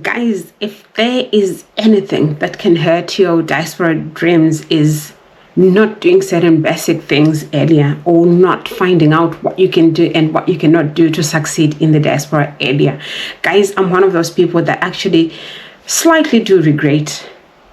Guys, if there is anything that can hurt your diaspora dreams is not doing certain basic things earlier, or not finding out what you can do and what you cannot do to succeed in the diaspora earlier. Guys, I'm one of those people that actually slightly do regret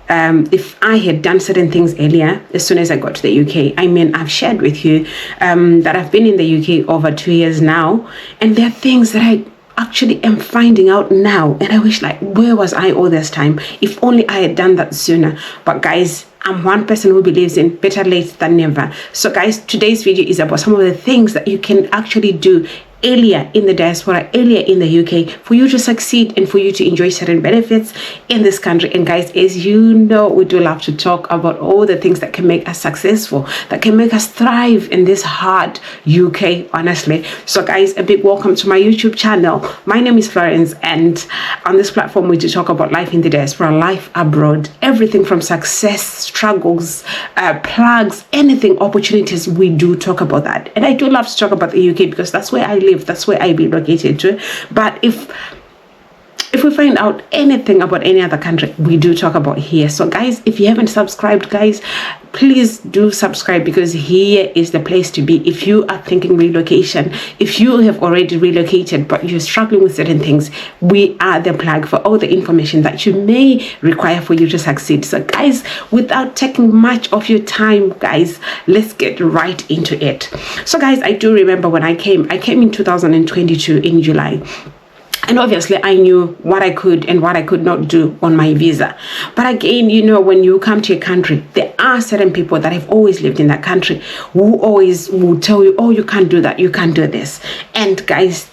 if I had done certain things earlier as soon as I got to the UK. I mean, I've shared with you that I've been in the UK over 2 years now, and there are things that I actually am finding out now, and I wish, like, where was I all this time? If only I had done that sooner. But guys, I'm one person who believes in better late than never. So guys, today's video is about some of the things that you can actually do earlier in the diaspora, earlier in the UK, for you to succeed and for you to enjoy certain benefits in this country. And guys, as you know, we do love to talk about all the things that can make us successful, that can make us thrive in this hard UK, honestly. So guys, a big welcome to my YouTube channel. My name is Florence, and on this platform we do talk about life in the diaspora, life abroad, everything from success, struggles, plugs, anything, opportunities. We do talk about that, and I do love to talk about the UK because that's where I live, that's where I be located to. But if we find out anything about any other country, we do talk about here. So guys, if you haven't subscribed, guys, please do subscribe, because here is the place to be. If you are thinking relocation, if you have already relocated but you're struggling with certain things, we are the plug for all the information that you may require for you to succeed. So guys, without taking much of your time, guys, let's get right into it. So guys, I do remember when I came in 2022 in July. And obviously, I knew what I could and what I could not do on my visa. But again, you know, when you come to a country, there are certain people that have always lived in that country who always will tell you, oh, you can't do that, you can't do this. And guys,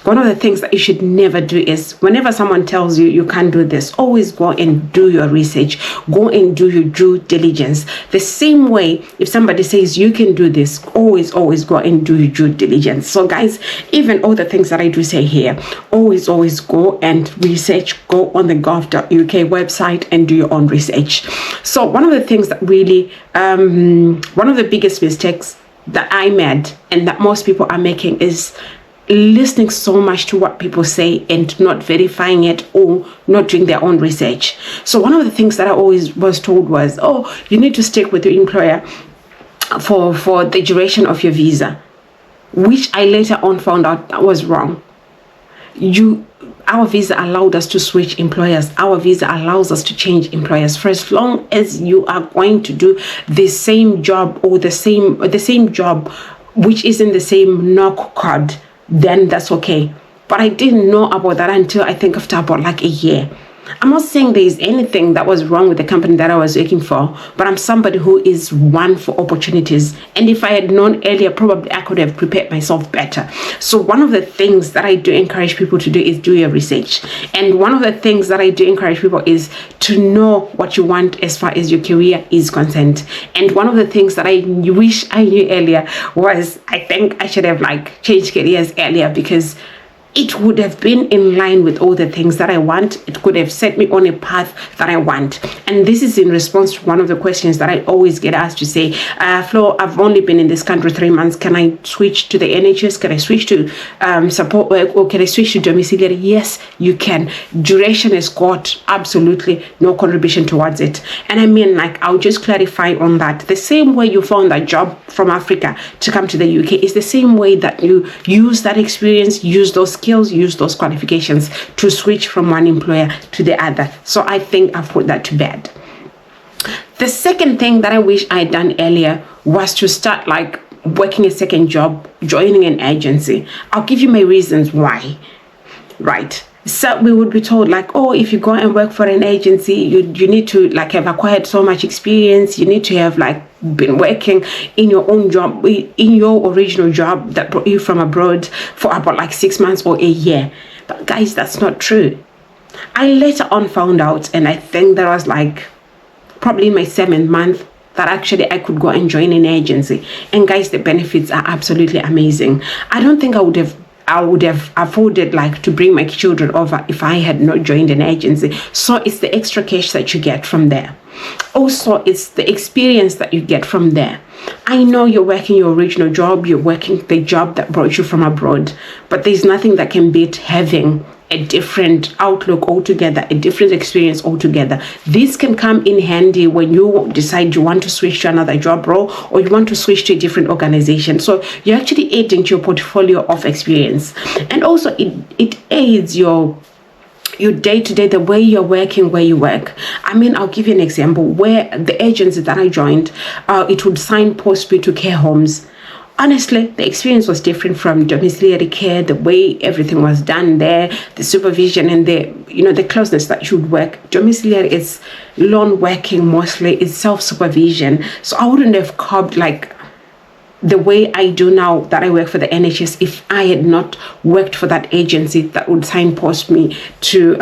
one of the things that you should never do is, whenever someone tells you you can't do this, always go and do your research. Go and do your due diligence. The same way, if somebody says you can do this, always go and do your due diligence. So guys, even all the things that I do say here, always go and research. Go on the gov.uk website and do your own research. So one of the things that really, one of the biggest mistakes that I made and that most people are making is listening so much to what people say and not verifying it or not doing their own research. So one of the things that I always was told was, oh, you need to stick with your employer for the duration of your visa, which I later on found out that was wrong. Our visa allowed us to switch employers. Our visa allows us to change employers for as long as you are going to do the same job, or the same job which is in the same knock code. Then that's okay. But I didn't know about that until I think after about like a year. I'm not saying there is anything that was wrong with the company that I was working for, but I'm somebody who is one for opportunities. And if I had known earlier, probably I could have prepared myself better. So one of the things that I do encourage people to do is do your research. And one of the things that I do encourage people is to know what you want as far as your career is concerned. And one of the things that I wish I knew earlier was, I think I should have changed careers earlier, because it would have been in line with all the things that I want. It could have set me on a path that I want. And this is in response to one of the questions that I always get asked to say, Flo, I've only been in this country 3 months. Can I switch to the NHS? Can I switch to support work? Or can I switch to domiciliary? Yes, you can. Duration has got absolutely no contribution towards it. And I mean, I'll just clarify on that. The same way you found that job from Africa to come to the UK is the same way that you use that experience, use those skills, use those qualifications to switch from one employer to the other. So I think I've put that to bed. The second thing that I wish I had done earlier was to start working a second job, joining an agency. I'll give you my reasons why. Right. So we would be told oh, if you go and work for an agency, you need to have acquired so much experience. You need to have been working in your own job, in your original job that brought you from abroad for about 6 months or a year. But guys, that's not true. I later on found out, and I think that was probably in my 7th month, that actually I could go and join an agency. And guys, the benefits are absolutely amazing. I don't think I would have afforded to bring my children over if I had not joined an agency. So it's the extra cash that you get from there. Also, it's the experience that you get from there. I know you're working your original job, you're working the job that brought you from abroad, but there's nothing that can beat having a different outlook altogether, a different experience altogether. This can come in handy when you decide you want to switch to another job role or you want to switch to a different organization. So you're actually adding to your portfolio of experience. And also it aids your day-to-day, the way you're working, where you work. I mean, I'll give you an example where the agency that I joined, it would signpost me to care homes. Honestly, the experience was different from domiciliary care, the way everything was done there, the supervision and the closeness that you would work. Domiciliary is lone working mostly, it's self-supervision. So I wouldn't have coped like the way I do now that I work for the NHS if I had not worked for that agency that would signpost me to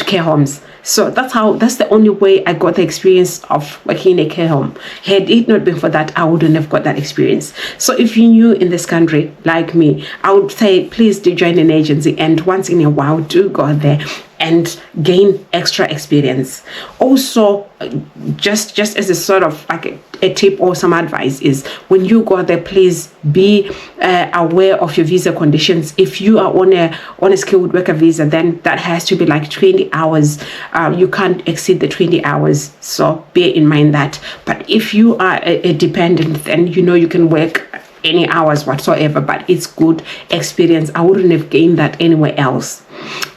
care homes. So that's the only way I got the experience of working in a care home. Had it not been for that, I wouldn't have got that experience. So if you're new in this country, like me, I would say, please do join an agency, and once in a while, do go there and gain extra experience. Also, just as a sort of like a tip or some advice is, when you go there, please be aware of your visa conditions. If you are on a skilled worker visa, then that has to be like 20 hours. You can't exceed the 20 hours. So bear in mind that. But if you are a dependent, then you can work any hours whatsoever, but it's good experience. I wouldn't have gained that anywhere else.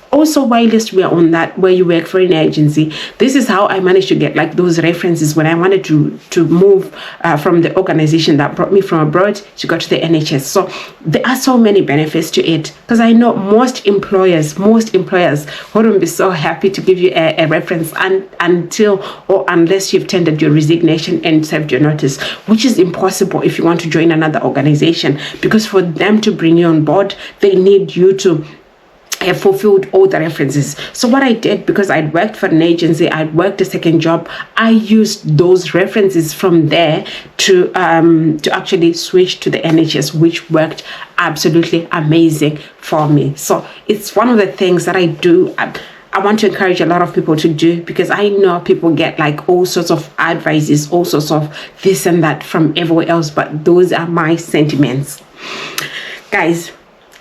Also, whilst we are on that, where you work for an agency, this is how I managed to get like those references when I wanted to move from the organization that brought me from abroad to go to the NHS. So there are so many benefits to it, because I know most employers wouldn't be so happy to give you a reference until or unless you've tendered your resignation and served your notice, which is impossible if you want to join another organization, because for them to bring you on board, they need you to have fulfilled all the references. So what I did, because I'd worked for an agency, I'd worked a second job, I used those references from there to actually switch to the NHS, which worked absolutely amazing for me. So it's one of the things that I do. I want to encourage a lot of people to do, because I know people get like all sorts of advices, all sorts of this and that from everywhere else, but those are my sentiments. Guys,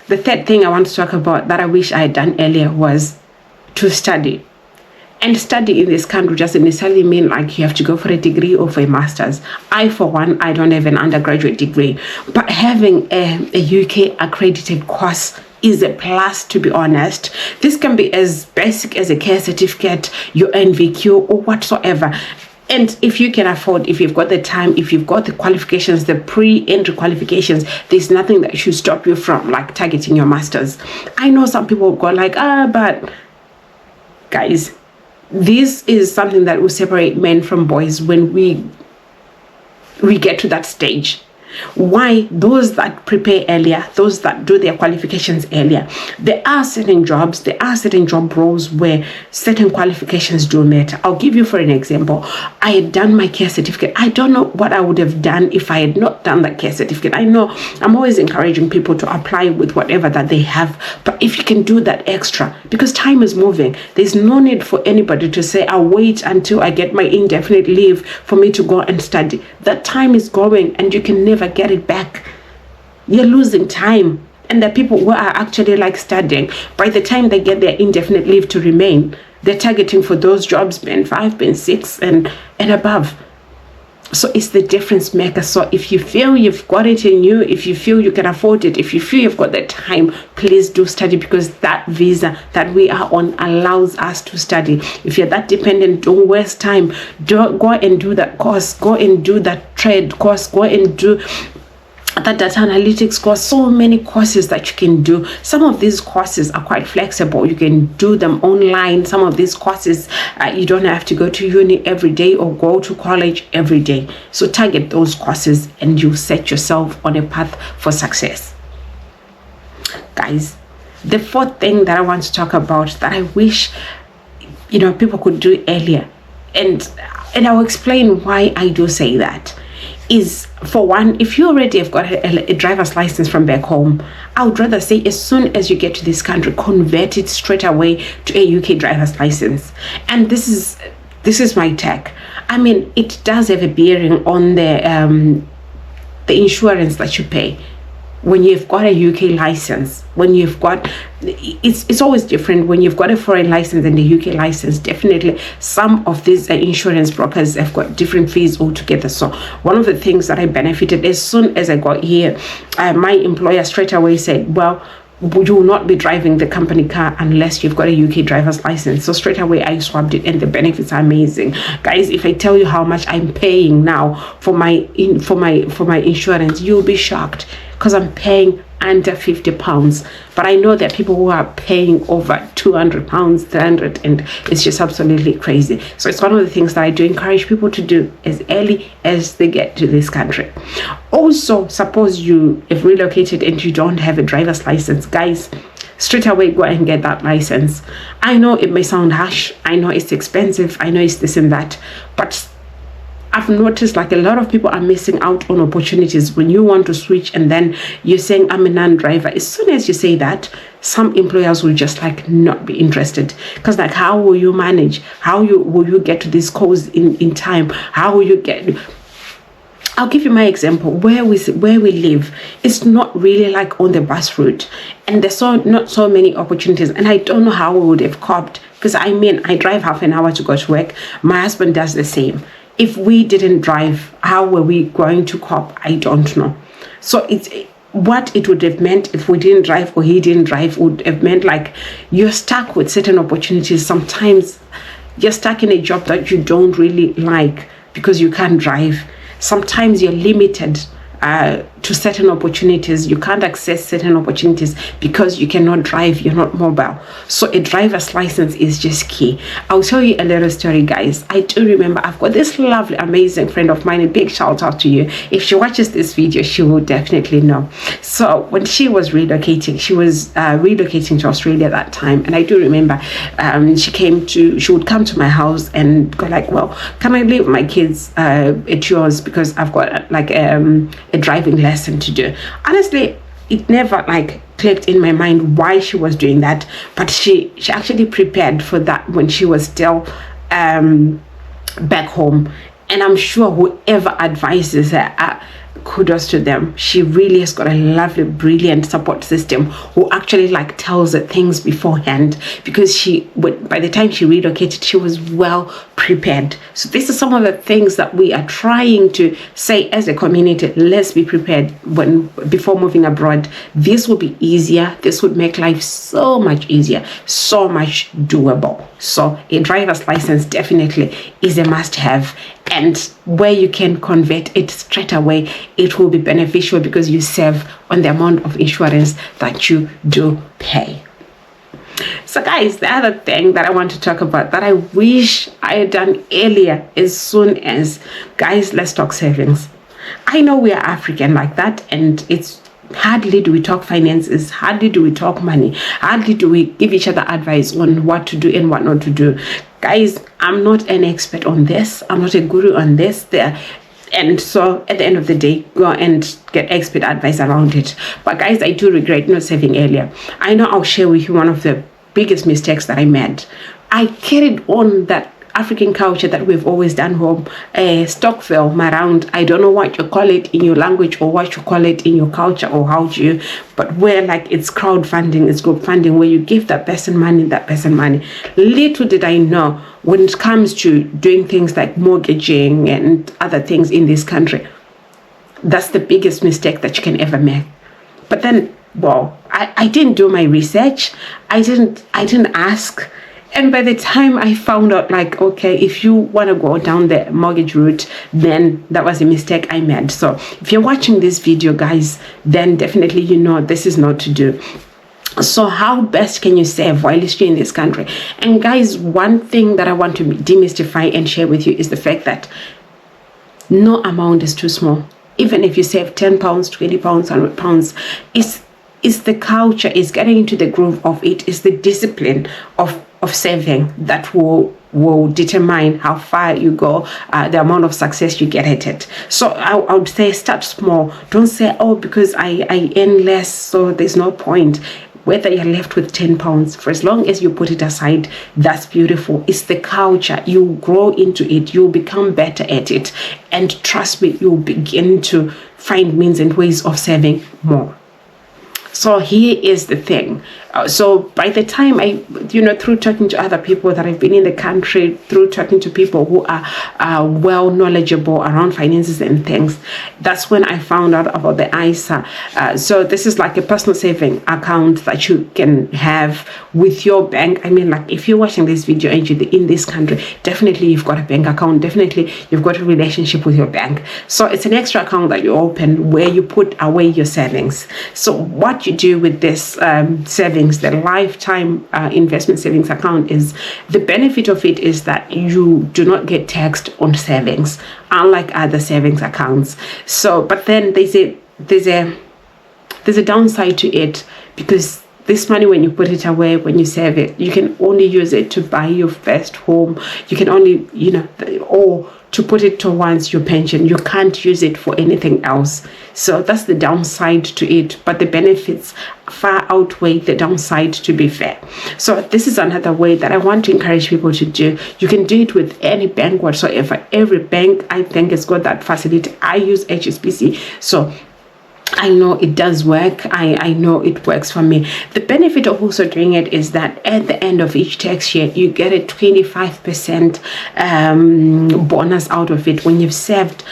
the third thing I want to talk about that I wish I had done earlier was to study. And study in this country doesn't necessarily mean like you have to go for a degree or for a master's. I, for one, I don't have an undergraduate degree, but having a UK accredited course is a plus, to be honest. This can be as basic as a care certificate, your NVQ or whatsoever. And if you can afford, if you've got the time, if you've got the qualifications, the pre-entry qualifications, there's nothing that should stop you from like targeting your masters. I know some people go like, but guys, this is something that will separate men from boys when we get to that stage. Why? Those that prepare earlier, those that do their qualifications earlier, there are certain jobs, there are certain job roles where certain qualifications do matter. I'll give you for an example. I had done my care certificate. I don't know what I would have done if I had not done that care certificate. I know I'm always encouraging people to apply with whatever that they have, but if you can do that extra, because time is moving, there's no need for anybody to say, I'll wait until I get my indefinite leave for me to go and study. That time is going and you can never get it back. You're losing time. And the people who are actually like studying, by the time they get their indefinite leave to remain, they're targeting for those jobs band 5, band 6 and above. So it's the difference maker. So if you feel you've got it in you, if you feel you can afford it, if you feel you've got the time, please do study, because that visa that we are on allows us to study. If you're that dependent, don't waste time. Don't go and do that course, go and do that trade course, go and do that data analytics course. So many courses that you can do. Some of these courses are quite flexible. You can do them online. Some of these courses, you don't have to go to uni every day or go to college every day. So target those courses and you set yourself on a path for success. Guys, the fourth thing that I want to talk about that I wish people could do earlier, and I'll explain why I do say that, is, for one, if you already have got a driver's license from back home, I would rather say as soon as you get to this country, convert it straight away to a UK driver's license. And this is my take. I mean, it does have a bearing on the insurance that you pay. when you've got a UK license, when you've got, it's always different when you've got a foreign license and a UK license. Definitely some of these insurance brokers have got different fees altogether. So one of the things that I benefited, as soon as I got here, my employer straight away said, well, you will not be driving the company car unless you've got a UK driver's license. So straight away I swapped it, and the benefits are amazing, guys. If I tell you how much I'm paying now for my insurance, you'll be shocked, because I'm paying under £50, but I know that people who are paying over £200, 300, and it's just absolutely crazy. So it's one of the things that I do encourage people to do as early as they get to this country. Also, suppose you have relocated and you don't have a driver's license, guys, straight away go and get that license. I know it may sound harsh, I know it's expensive, I know it's this and that, but I've noticed like a lot of people are missing out on opportunities when you want to switch and then you're saying I'm a non-driver. As soon as you say that, some employers will just like not be interested, because like, how will you manage? Will you get to this course in time? How will you get? I'll give you my example. Where we live, it's not really like on the bus route, and there's not so many opportunities, and I don't know how we would have coped, because I mean, I drive half an hour to go to work. My husband does the same. If we didn't drive, how were we going to cope? I don't know. So it's what it would have meant if we didn't drive or he didn't drive would have meant like you're stuck with certain opportunities. Sometimes you're stuck in a job that you don't really like because you can't drive. Sometimes you're limited to certain opportunities. You can't access certain opportunities because you cannot drive, you're not mobile. So a driver's license is just key. I'll tell you a little story, guys. I do remember I've got this lovely, amazing friend of mine, a big shout out to you. If she watches this video, she will definitely know. So when she was relocating, she was relocating to Australia at that time, and I do remember she would come to my house and go like, well, can I leave my kids at yours, because I've got like a driving lesson to do. Honestly, it never like clicked in my mind why she was doing that, but she actually prepared for that when she was still back home. And I'm sure whoever advises her, kudos to them. She really has got a lovely, brilliant support system who actually like tells her things beforehand, because by the time she relocated, she was well prepared. So this is some of the things that we are trying to say as a community. Let's be prepared before moving abroad. This will be easier. This would make life so much easier, so much doable. So a driver's license definitely is a must-have, and where you can convert it straight away, it will be beneficial because you save on the amount of insurance that you do pay. So guys, the other thing that I want to talk about that I wish I had done earlier, as soon as, guys, let's talk savings. I know we are African like that, and it's hardly do we talk finances, hardly do we talk money, hardly do we give each other advice on what to do and what not to do. Guys, I'm not an expert on this, I'm not a guru on this and so at the end of the day, go and get expert advice around it. But guys, I do regret not saving earlier. I know I'll share with you one of the biggest mistakes that I made. I carried on that African culture that we've always done home, Stockville, Marround, I don't know what you call it in your language or what you call it in your culture or how do you, but where like it's crowdfunding, it's group funding, where you give that person money. Little did I know, when it comes to doing things like mortgaging and other things in this country, that's the biggest mistake that you can ever make. But then, well, I didn't do my research, I didn't ask. And by the time I found out, like, okay, if you want to go down the mortgage route, then that was a mistake I made. So if you're watching this video, guys, then definitely you know this is not to do. So how best can you save while you're in this country? And guys, one thing that I want to demystify and share with you is the fact that no amount is too small. Even if you save £10, £20, £100, it's the culture, is getting into the groove of it, is the discipline of saving that will determine how far you go, the amount of success you get at it. So I would say start small. Don't say, oh, because I earn less, so there's no point. Whether you're left with £10, for as long as you put it aside, that's beautiful. It's the culture. You grow into it. You'll become better at it. And trust me, you'll begin to find means and ways of saving more. So here is the thing. So by the time I, through talking to other people that have been in the country, through talking to people who are well knowledgeable around finances and things, that's when I found out about the ISA. So this is like a personal saving account that you can have with your bank. I mean, like if you're watching this video and you're in this country, definitely you've got a bank account. Definitely you've got a relationship with your bank. So it's an extra account that you open where you put away your savings. So what you do with this savings, the lifetime investment savings account, is the benefit of it is that you do not get taxed on savings, unlike other savings accounts. So, but then there's a downside to it, because this money, when you put it away, when you save it, you can only use it to buy your first home. You can only, or to put it towards your pension. You can't use it for anything else. So that's the downside to it. But the benefits far outweigh the downside, to be fair. So this is another way that I want to encourage people to do. You can do it with any bank whatsoever. Every bank, I think, has got that facility. I use HSBC. So I know it does work. I know it works for me. The benefit of also doing it is that at the end of each tax year, you get a 25% bonus out of it when you've saved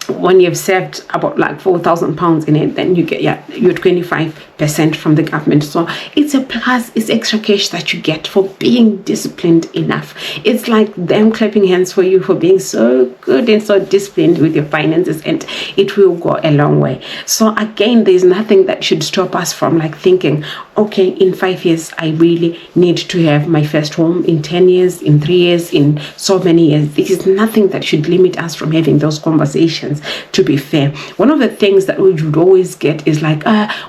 about like £4,000 in it. Then you get your 25% from the government. So it's a plus, it's extra cash that you get for being disciplined enough. It's like them clapping hands for you for being so good and so disciplined with your finances, and it will go a long way. So again, there's nothing that should stop us from like thinking, okay, in 5 years I really need to have my first home, in 10 years, in 3 years, in so many years. There is nothing that should limit us from having those conversations, to be fair. One of the things that we would always get is like,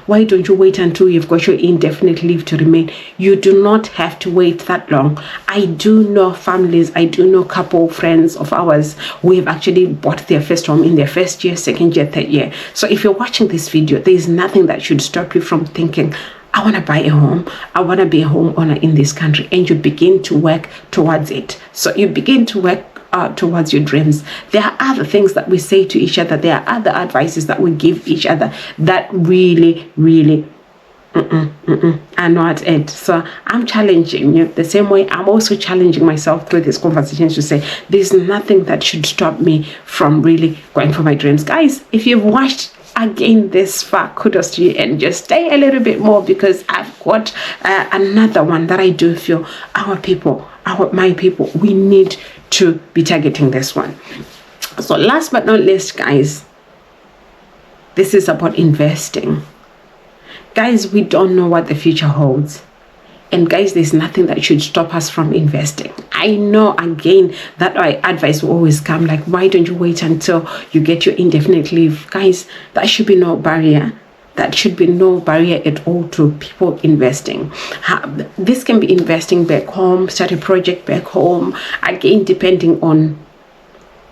why don't you wait until you've got your indefinite leave to remain? You do not have to wait that long. I do know families, I do know couple friends of ours who have actually bought their first home in their first year, second year, third year. So if you're watching this video, there is nothing that should stop you from thinking, I want to buy a home. I want to be a homeowner in this country. And you begin to work towards it. So you begin to work towards your dreams. There are other things that we say to each other. There are other advices that we give each other that really are not it. So I'm challenging you the same way I'm also challenging myself through these conversations to say there's nothing that should stop me from really going for my dreams. Guys, if you've watched again this far, kudos to you, and just stay a little bit more, because I've got another one that I do feel my people, we need to be targeting this one. So last but not least, guys, this is about investing. Guys, we don't know what the future holds. And guys, there's nothing that should stop us from investing. I know, again, that my advice will always come like, why don't you wait until you get your indefinite leave? Guys, that should be no barrier. That should be no barrier at all to people investing. This can be investing back home, start a project back home, again, depending on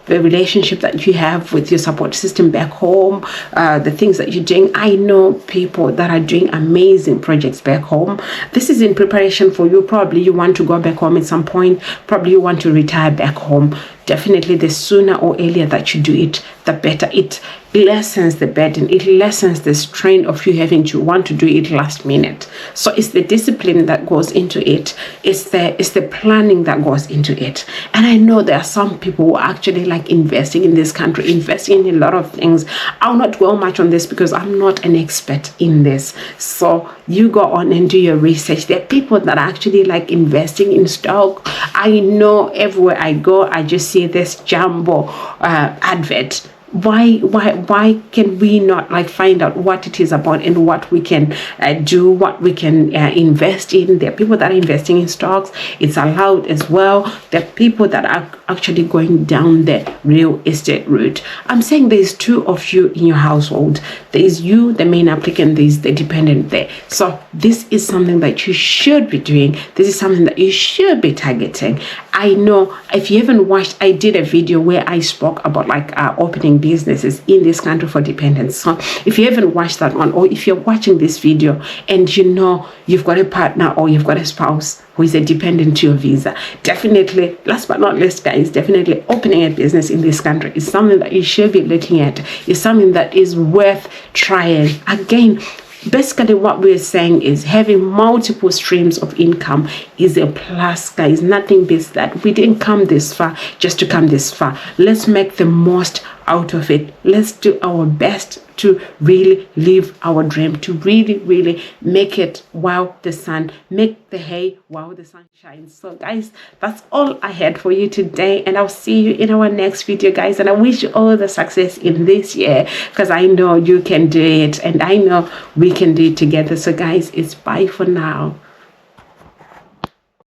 the relationship that you have with your support system back home, the things that you're doing. I know people that are doing amazing projects back home. This is in preparation for you. Probably you want to go back home at some point. Probably you want to retire back home. Definitely the sooner or earlier that you do it, the better. It lessens the burden. It lessens the strain of you having to want to do it last minute. So it's the discipline that goes into it. It's the planning that goes into it. And I know there are some people who are actually like investing in this country, investing in a lot of things. I'll not dwell much on this because I'm not an expert in this. So you go on and do your research. There are people that are actually like investing in stock. I know everywhere I go, I just see this jumbo advert. Why can we not like find out what it is about and what we can do, what we can invest in? There are people that are investing in stocks. It's allowed as well. There are people that are actually going down the real estate route. I'm saying there's two of you in your household. There's you, the main applicant, there's the dependent there. So this is something that you should be doing. This is something that you should be targeting. I know if you haven't watched, I did a video where I spoke about like opening businesses in this country for dependents. So if you haven't watched that one, or if you're watching this video and you know you've got a partner or you've got a spouse who is a dependent to your visa, definitely, last but not least, guys, definitely opening a business in this country is something that you should be looking at. It's something that is worth trying. Again, basically what we're saying is having multiple streams of income is a plus, guys. Nothing beats that. We didn't come this far just to come this far. Let's make the most out of it. Let's do our best to really live our dream, to really make it while the sun, make the hay while the sun shines. So guys, that's all I had for you today, and I'll see you in our next video, guys. And I wish you all the success in this year, because I know you can do it, and I know we can do it together. So guys, it's bye for now.